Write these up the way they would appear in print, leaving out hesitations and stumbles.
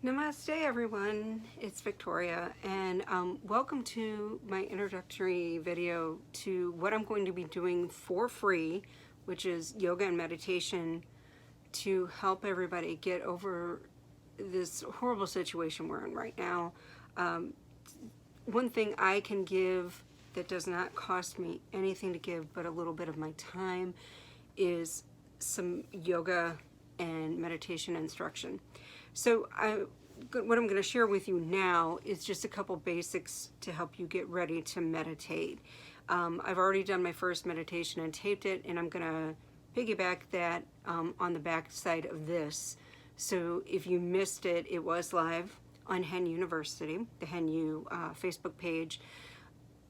Namaste everyone, it's Victoria and welcome to my introductory video to what I'm going to be doing for free, which is yoga and meditation to help everybody get over this horrible situation we're in right now. One thing I can give that does not cost me anything to give but a little bit of my time is some yoga and meditation instruction. So what I'm going to share with you now is just a couple basics to help you get ready to meditate. I've already done my first meditation and taped it, and I'm going to piggyback that on the back side of this. So if you missed it, it was live on Hen University, the Hen U Facebook page.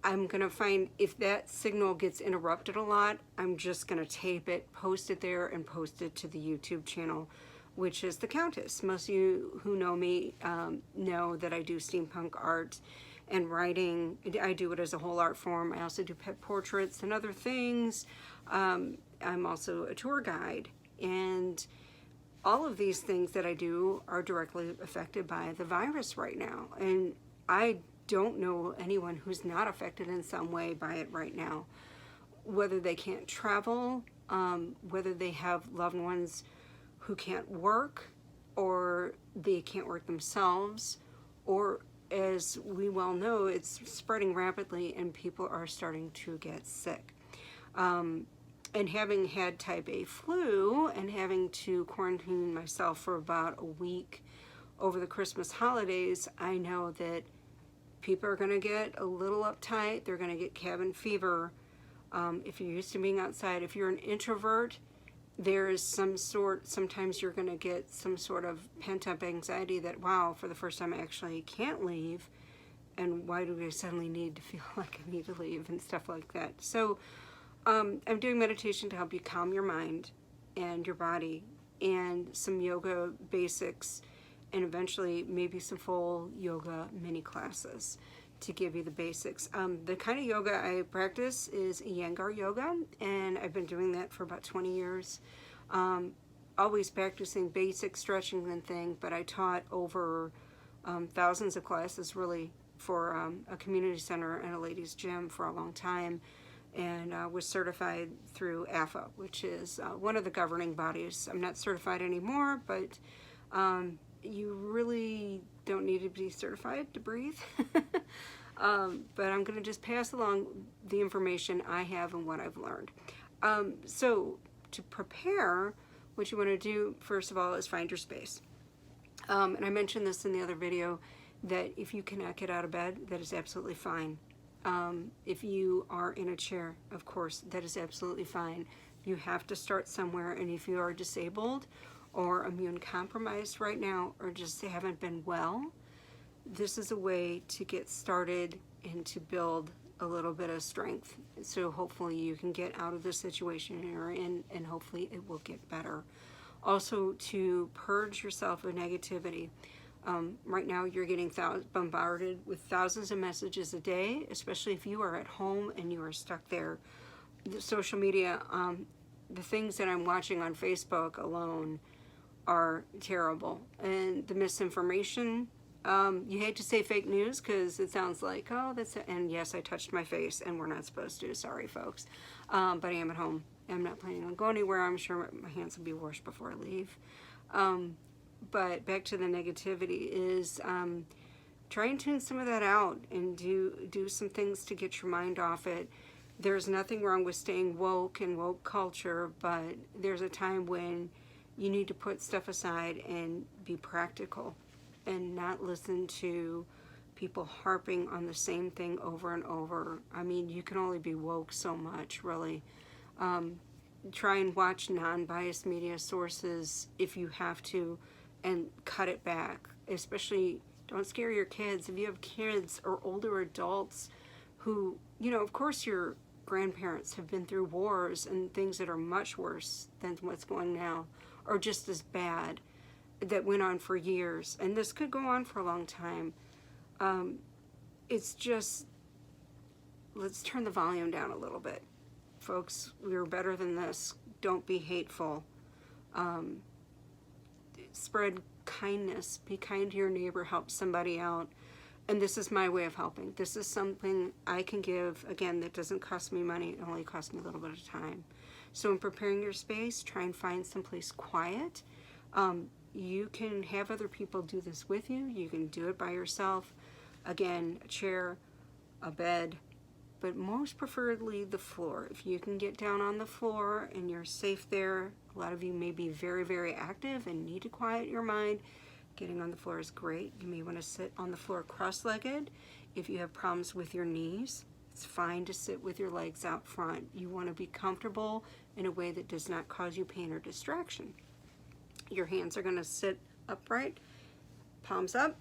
I'm going to find if that signal gets interrupted a lot, I'm just going to tape it, post it there, and post it to the YouTube channel, which is The Countess. Most of you who know me know that I do steampunk art and writing. I do it as a whole art form. I also do pet portraits and other things. I'm also a tour guide. And all of these things that I do are directly affected by the virus right now. And I don't know anyone who's not affected in some way by it right now. Whether they can't travel, whether they have loved ones who can't work, or they can't work themselves, or as we well know, it's spreading rapidly and people are starting to get sick. And having had type A flu and having to quarantine myself for about a week over the Christmas holidays, I know that people are going to get a little uptight. They're going to get cabin fever. If you're used to being outside, if you're an introvert, there is sometimes you're going to get some sort of pent-up anxiety that, wow, for the first time I actually can't leave, and why do I suddenly need to feel like I need to leave and stuff like that. So I'm doing meditation to help you calm your mind and your body, and some yoga basics, and eventually maybe some full yoga mini classes to give you the basics. The kind of yoga I practice is Iyengar yoga, and I've been doing that for about 20 years. Always practicing basic stretching and thing, but I taught over thousands of classes really for a community center and a ladies gym for a long time, and was certified through AFA, which is one of the governing bodies. I'm not certified anymore, but you really don't need to be certified to breathe. But I'm going to just pass along the information I have and what I've learned. So to prepare, what you want to do, first of all, is find your space. And I mentioned this in the other video, that if you cannot get out of bed, that is absolutely fine. If you are in a chair, of course, that is absolutely fine. You have to start somewhere, and if you are disabled or immune compromised right now, or just haven't been well, this is a way to get started and to build a little bit of strength. So hopefully you can get out of the situation you're in, and hopefully it will get better. Also, to purge yourself of negativity. Right now you're getting bombarded with thousands of messages a day, especially if you are at home and you are stuck there. The social media, the things that I'm watching on Facebook alone are terrible. And the misinformation, you hate to say fake news because it sounds like, oh, that's it. And yes, I touched my face and we're not supposed to, sorry folks. But I am at home. I'm not planning on going anywhere. I'm sure my hands will be washed before I leave. But back to the negativity is try and tune some of that out and do some things to get your mind off it. There's nothing wrong with staying woke and woke culture, but there's a time when you need to put stuff aside and be practical and not listen to people harping on the same thing over and over. I mean, you can only be woke so much, really. Try and watch non-biased media sources if you have to, and cut it back. Especially, don't scare your kids. If you have kids or older adults who, you know, of course your grandparents have been through wars and things that are much worse than what's going now, or just as bad, that went on for years, and this could go on for a long time. It's just, let's turn the volume down a little bit. Folks, we're better than this. Don't be hateful. spread kindness, be kind to your neighbor, help somebody out. And this is my way of helping. This is something I can give, again, that doesn't cost me money. It only costs me a little bit of time. So in preparing your space, try and find someplace quiet. You can have other people do this with you. You can do it by yourself. Again, a chair, a bed, but most preferably the floor. If you can get down on the floor and you're safe there, a lot of you may be very, very active and need to quiet your mind. Getting on the floor is great. You may want to sit on the floor cross-legged. If you have problems with your knees, it's fine to sit with your legs out front. You want to be comfortable in a way that does not cause you pain or distraction. Your hands are going to sit upright, palms up,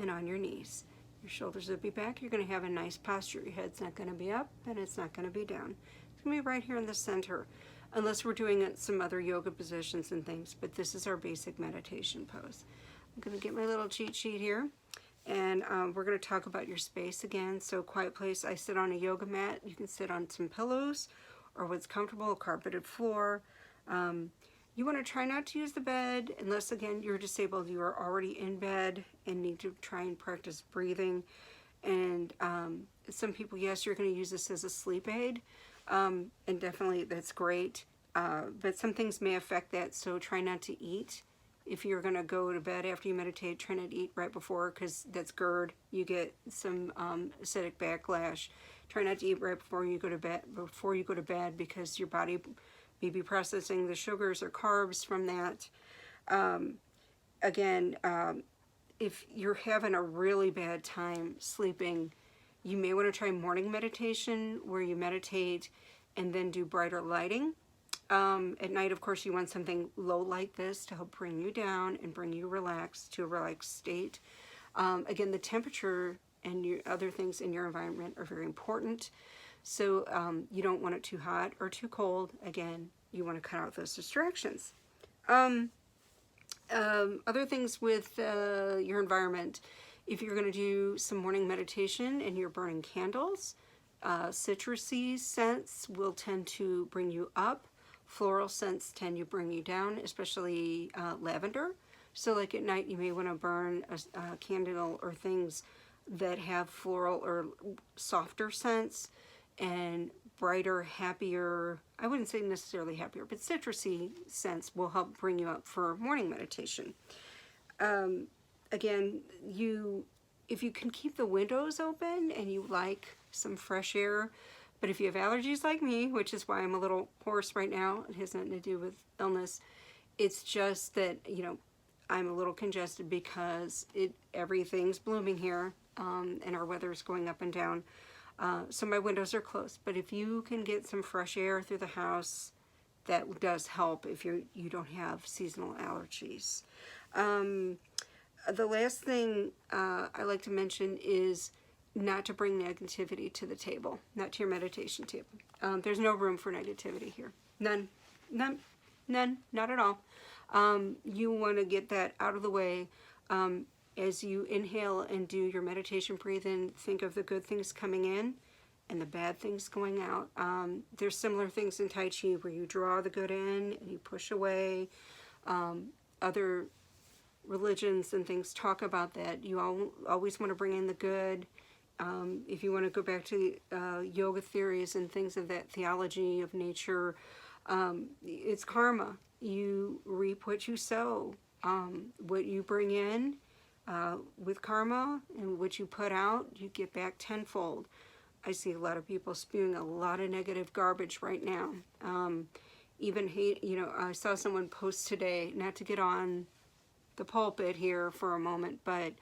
and on your knees. Your shoulders will be back. You're going to have a nice posture. Your head's not going to be up, and it's not going to be down. It's going to be right here in the center, unless we're doing some other yoga positions and things, but this is our basic meditation pose. I'm going to get my little cheat sheet here, and we're going to talk about your space again. So quiet place, I sit on a yoga mat. You can sit on some pillows or what's comfortable, a carpeted floor. You want to try not to use the bed unless, again, you're disabled, you are already in bed and need to try and practice breathing. And some people, yes, you're going to use this as a sleep aid, and definitely that's great. But some things may affect that, so try not to eat. If you're going to go to bed after you meditate, try not to eat right before, because that's GERD. You get some acidic backlash. Try not to eat right before you go to bed, because your body may be processing the sugars or carbs from that. Again, if you're having a really bad time sleeping, you may want to try morning meditation, where you meditate and then do brighter lighting. At night, of course, you want something low like this to help bring you down and bring you relaxed to a relaxed state. Again, the temperature and your other things in your environment are very important. So you don't want it too hot or too cold. Again, you want to cut out those distractions. Other things with your environment, if you're going to do some morning meditation and you're burning candles, citrusy scents will tend to bring you up. Floral scents tend to bring you down, especially lavender. So like at night, you may want to burn a candle or things that have floral or softer scents, and brighter, happier, I wouldn't say necessarily happier, but citrusy scents will help bring you up for morning meditation. Again, if you can keep the windows open and you like some fresh air, but if you have allergies like me, which is why I'm a little hoarse right now, it has nothing to do with illness, it's just that, you know, I'm a little congested because everything's blooming here, and our weather's going up and down. So my windows are closed. But if you can get some fresh air through the house, that does help if you don't have seasonal allergies. The last thing I like to mention is not to bring negativity to the table, not to your meditation table. There's no room for negativity here. None, not at all. You want to get that out of the way. As you inhale and do your meditation breathe in, think of the good things coming in and the bad things going out. There's similar things in Tai Chi where you draw the good in and you push away. Other religions and things talk about that. You always want to bring in the good. If you want to go back to yoga theories and things of that theology of nature, it's karma. You reap what you sow. What you bring in with karma and what you put out, you get back tenfold. I see a lot of people spewing a lot of negative garbage right now. Even hate, I saw someone post today, not to get on the pulpit here for a moment, but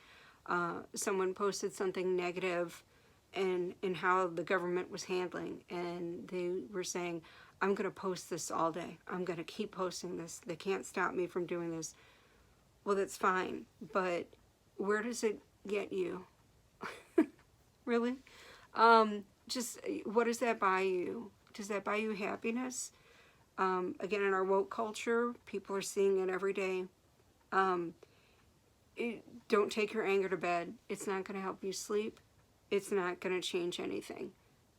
someone posted something negative and how the government was handling, and they were saying, I'm going to post this all day. I'm going to keep posting this. They can't stop me from doing this. Well, that's fine, but where does it get you? Really? Just what does that buy you? Does that buy you happiness? Again, in our woke culture, people are seeing it every day. Don't take your anger to bed. It's not going to help you sleep. It's not going to change anything.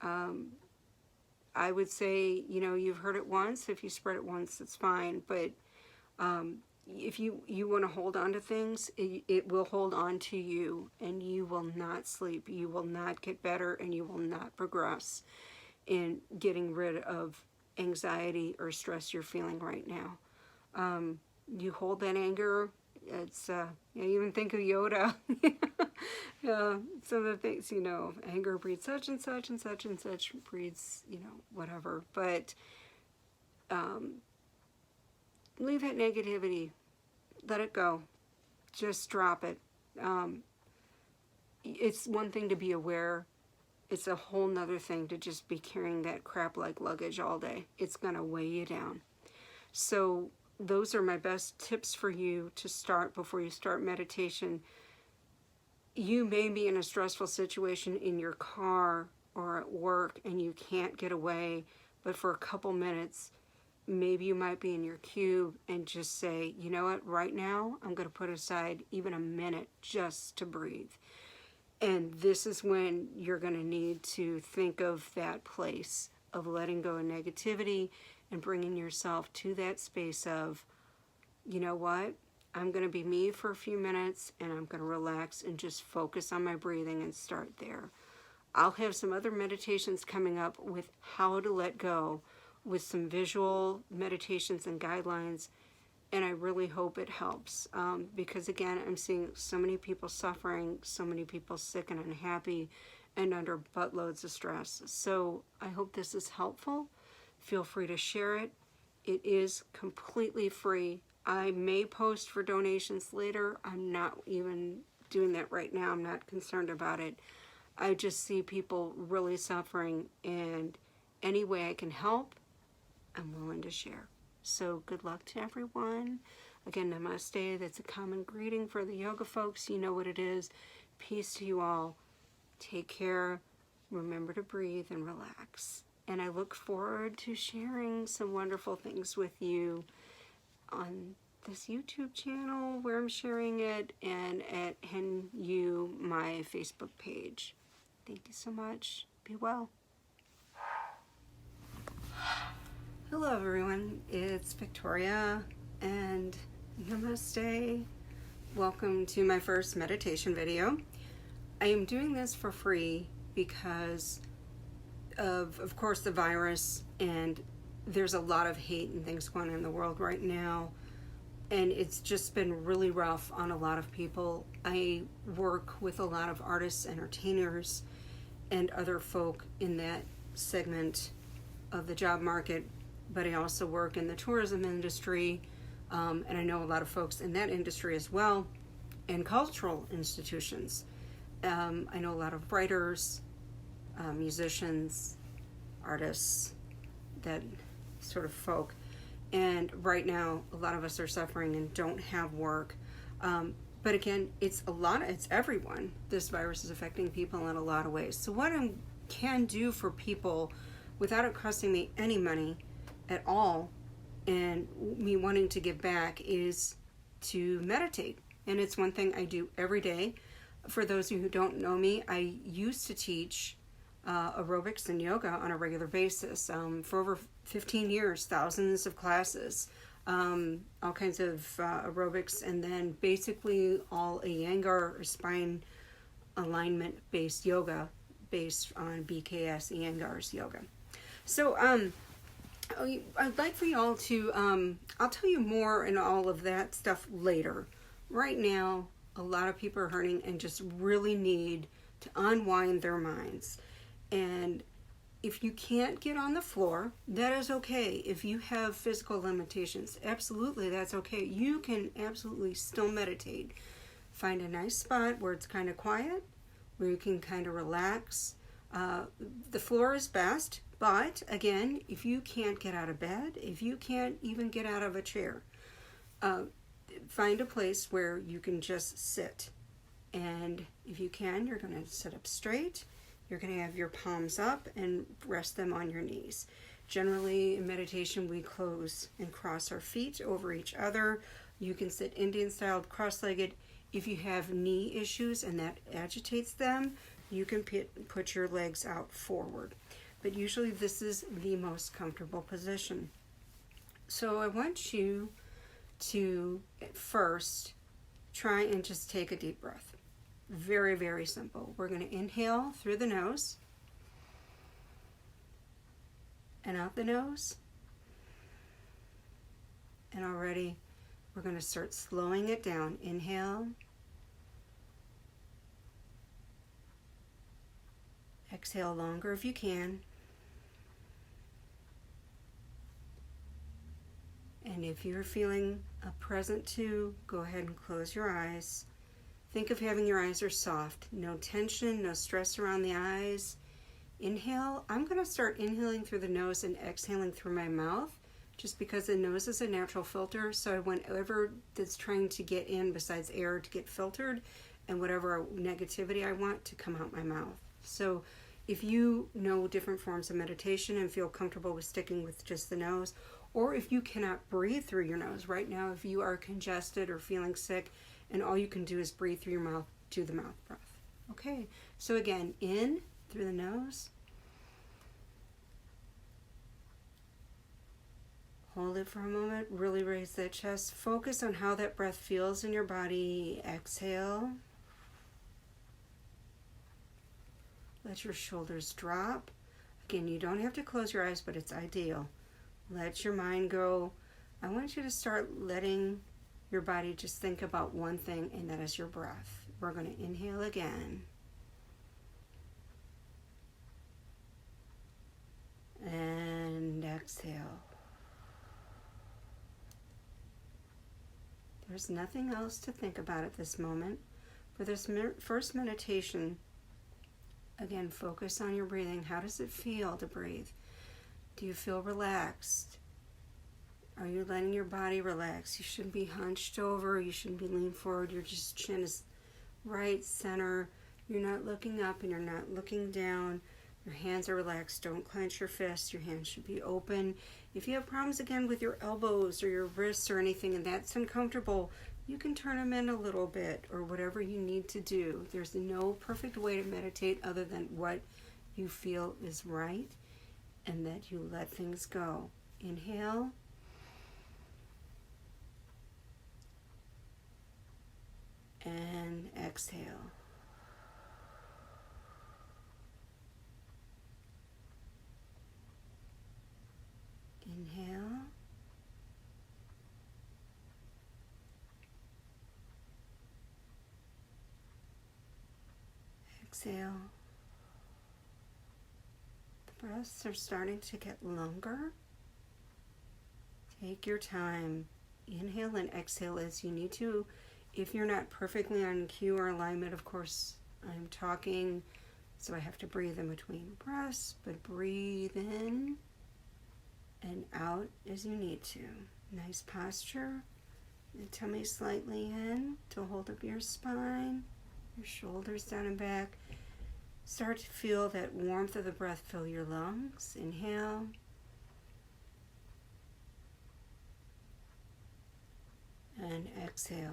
I would say, you've heard it once. If you spread it once, it's fine. But if you want to hold on to things, it will hold on to you, and you will not sleep. You will not get better, and you will not progress in getting rid of anxiety or stress you're feeling right now. You hold that anger. It's you even think of Yoda. Some of the things, anger breeds such and such and such and such breeds, whatever. But leave that negativity. Let it go. Just drop it. It's one thing to be aware. It's a whole nother thing to just be carrying that crap like luggage all day. It's going to weigh you down. So those are my best tips for you to start before you start meditation. You may be in a stressful situation in your car or at work and you can't get away, but for a couple minutes, maybe you might be in your cube and just say, you know what, right now I'm going to put aside even a minute just to breathe. And this is when you're going to need to think of that place of letting go of negativity and bringing yourself to that space of, you know what, I'm going to be me for a few minutes and I'm going to relax and just focus on my breathing and start there. I'll have some other meditations coming up with how to let go with some visual meditations and guidelines, and I really hope it helps because again, I'm seeing so many people suffering, so many people sick and unhappy and under buttloads of stress. So I hope this is helpful. Feel free to share it. It is completely free. I may post for donations later. I'm not even doing that right now. I'm not concerned about it. I just see people really suffering, and any way I can help, I'm willing to share. So good luck to everyone. Again, Namaste. That's a common greeting for the yoga folks. You know what it is. Peace to you all. Take care. Remember to breathe and relax. And I look forward to sharing some wonderful things with you on this YouTube channel where I'm sharing it, and at HenYou, my Facebook page. Thank you so much. Be well. Hello everyone, it's Victoria and Namaste. Welcome to my first meditation video. I am doing this for free because of course, the virus, and there's a lot of hate and things going on in the world right now, and it's just been really rough on a lot of people. I work with a lot of artists, entertainers, and other folk in that segment of the job market, but I also work in the tourism industry, and I know a lot of folks in that industry as well, and cultural institutions. I know a lot of writers, musicians, artists, that sort of folk. And right now, a lot of us are suffering and don't have work. But again, it's everyone. This virus is affecting people in a lot of ways. So what I can do for people without it costing me any money at all and me wanting to give back is to meditate. And it's one thing I do every day. For those of you who don't know me, I used to teach aerobics and yoga on a regular basis for over 15 years, thousands of classes, all kinds of aerobics, and then basically all Iyengar or spine alignment based yoga based on BKS Iyengar's yoga. So I'd like for y'all to, I'll tell you more and all of that stuff later. Right now, a lot of people are hurting and just really need to unwind their minds. And if you can't get on the floor, that is okay. If you have physical limitations, absolutely, that's okay. You can absolutely still meditate. Find a nice spot where it's kind of quiet, where you can kind of relax. The floor is best, but again, if you can't get out of bed, if you can't even get out of a chair, find a place where you can just sit. And if you can, you're going to sit up straight. You're going to have your palms up and rest them on your knees. Generally, in meditation, we close and cross our feet over each other. You can sit Indian-style, cross-legged. If you have knee issues and that agitates them, you can put your legs out forward. But usually this is the most comfortable position. So I want you to first try and just take a deep breath. Very, very simple. We're going to inhale through the nose and out the nose. And already we're going to start slowing it down. Inhale. Exhale longer if you can. And if you're feeling present to, go ahead and close your eyes. Think of having your eyes are soft. No tension, no stress around the eyes. Inhale. I'm going to start inhaling through the nose and exhaling through my mouth, just because the nose is a natural filter. So I want whatever that's trying to get in besides air to get filtered, and whatever negativity I want to come out my mouth. So if you know different forms of meditation and feel comfortable with sticking with just the nose, or if you cannot breathe through your nose right now, if you are congested or feeling sick and all you can do is breathe through your mouth, do the mouth breath. Okay, so again, in through the nose. Hold it for a moment, really raise that chest. Focus on how that breath feels in your body. Exhale. Let your shoulders drop. Again, you don't have to close your eyes, but it's ideal. Let your mind go. I want you to start letting your body just think about one thing, and that is your breath. We're going to inhale again. And exhale. There's nothing else to think about at this moment. For this first meditation, again, focus on your breathing. How does it feel to breathe? Do you feel relaxed? Are you letting your body relax? You shouldn't be hunched over. You shouldn't be leaned forward. Your just chin is right center. You're not looking up and you're not looking down. Your hands are relaxed. Don't clench your fists. Your hands should be open. If you have problems again with your elbows or your wrists or anything and that's uncomfortable, you can turn them in a little bit or whatever you need to do. There's no perfect way to meditate other than what you feel is right, and that you let things go. Inhale. And exhale. Inhale. Exhale. The breaths are starting to get longer. Take your time. Inhale and exhale as you need to. If you're not perfectly on cue or alignment, of course, I'm talking, so I have to breathe in between breaths, but breathe in and out as you need to. Nice posture. The tummy slightly in to hold up your spine, your shoulders down and back. Start to feel that warmth of the breath fill your lungs. Inhale. And exhale.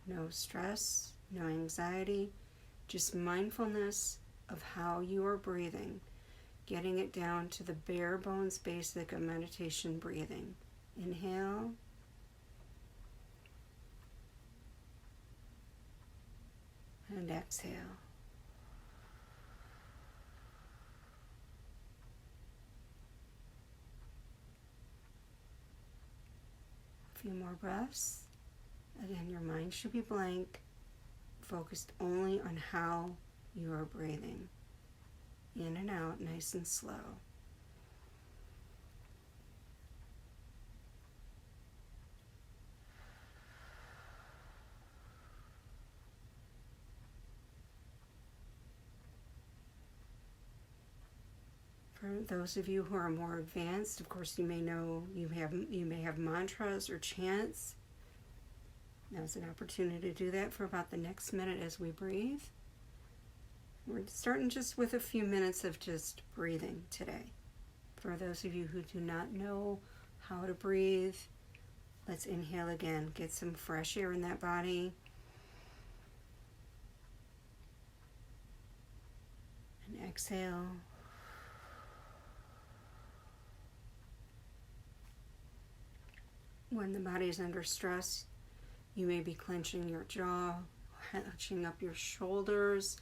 No stress, no anxiety, just mindfulness of how you are breathing, getting it down to the bare bones basic of meditation breathing. Inhale. And exhale. A few more breaths. Again, your mind should be blank, focused only on how you are breathing. In and out, nice and slow. For those of you who are more advanced, of course, you may know you may have mantras or chants. Now's an opportunity to do that for about the next minute as we breathe. We're starting just with a few minutes of just breathing today. For those of you who do not know how to breathe, let's inhale again. Get some fresh air in that body. And exhale. When the body is under stress, you may be clenching your jaw, hunching up your shoulders,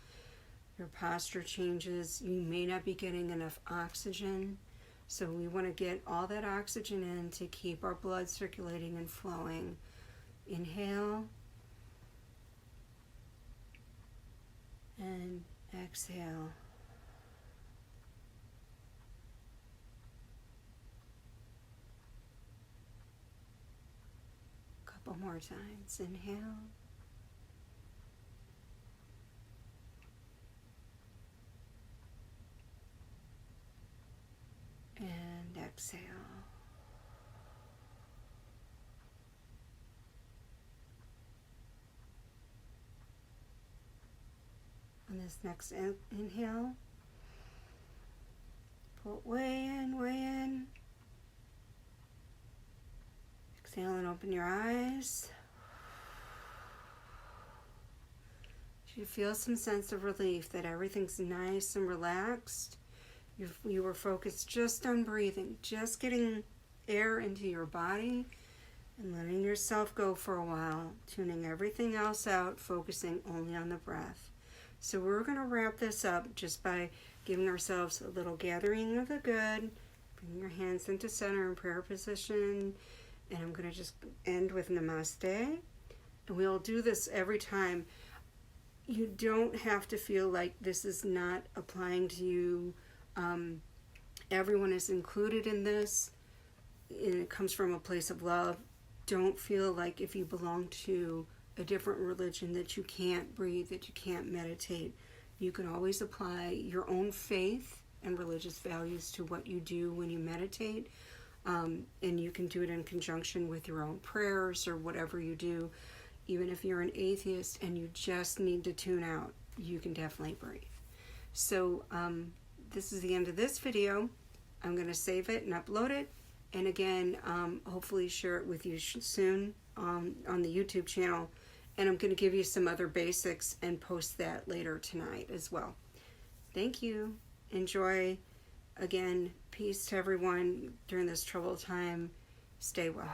your posture changes, you may not be getting enough oxygen. So we want to get all that oxygen in to keep our blood circulating and flowing. Inhale and exhale. Couple more times. Inhale. And exhale. On this next inhale, pull it way in, way in. Exhale and open your eyes. You feel some sense of relief that everything's nice and relaxed. You were focused just on breathing, just getting air into your body and letting yourself go for a while, tuning everything else out, focusing only on the breath. So we're going to wrap this up just by giving ourselves a little gathering of the good. Bring your hands into center in prayer position. And I'm going to just end with Nemaste. And we'll do this every time. You don't have to feel like this is not applying to you. Everyone is included in this, and it comes from a place of love. Don't feel like if you belong to a different religion that you can't breathe, that you can't meditate. You can always apply your own faith and religious values to what you do when you meditate, and you can do it in conjunction with your own prayers or whatever you do. Even if you're an atheist and you just need to tune out, you can definitely breathe. So this is the end of this video. I'm going to save it and upload it. And again, hopefully share it with you soon on the YouTube channel. And I'm going to give you some other basics and post that later tonight as well. Thank you. Enjoy. Again, peace to everyone during this troubled time. Stay well.